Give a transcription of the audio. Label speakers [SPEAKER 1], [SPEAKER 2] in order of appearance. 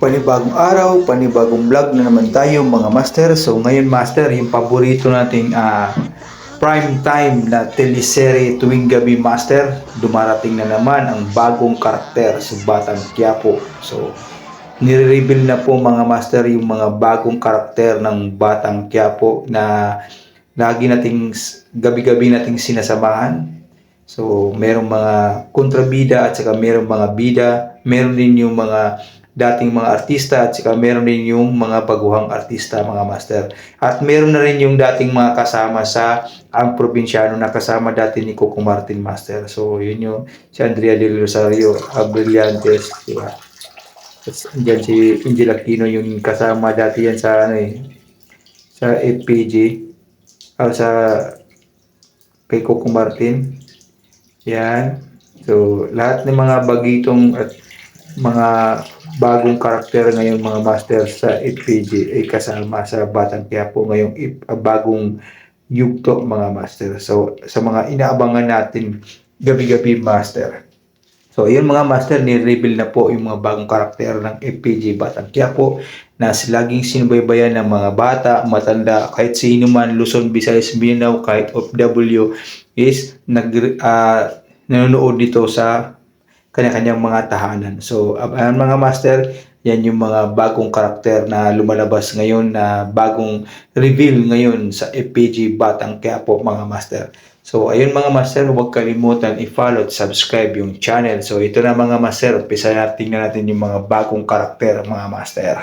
[SPEAKER 1] Panibagong araw, panibagong vlog na naman tayo mga master. So ngayon master, yung paborito nating prime time na teleserye tuwing gabi master, dumarating na naman ang bagong karakter sa Batang Quiapo. So nire-reveal na po mga master yung mga bagong karakter ng Batang Quiapo na lagi nating gabi-gabi nating sinasamahan. So merong mga kontrabida at saka merong mga bida, meron din yung mga dating mga artista at saka meron din yung mga baguhang artista mga master. At meron na rin yung dating mga kasama sa ang probinsyano na kasama dati ni Coco Martin master. So yun yung si Andrea Del Rosario, Brillantes, di ba? Tapos andyan si Angel Aquino yung kasama dati yan sa ano sa FPG sa kay Coco Martin. Yan. So lahat ng mga bagitong at mga bagong karakter ngayon mga master sa FPG ay kasama sa Batang Quiapo ngayong bagong yugto mga master. So sa mga inaabangan natin gabi-gabi master. So yun mga master, ni-reveal na po yung mga bagong karakter ng FPG Batang Quiapo na laging sinubaybayan ng mga bata, matanda, kahit sino man, Luzon, Visayas, Mindanao, kahit OFW is nanonood dito sa kanya-kanyang mga tahanan. So, ayan mga master, yan yung mga bagong karakter na lumalabas ngayon na bagong reveal ngayon sa FPG Batang Quiapo mga master. So, ayun mga master, huwag kalimutan i-follow at subscribe yung channel. So, ito na mga master, umpisa natin yung mga bagong karakter mga master.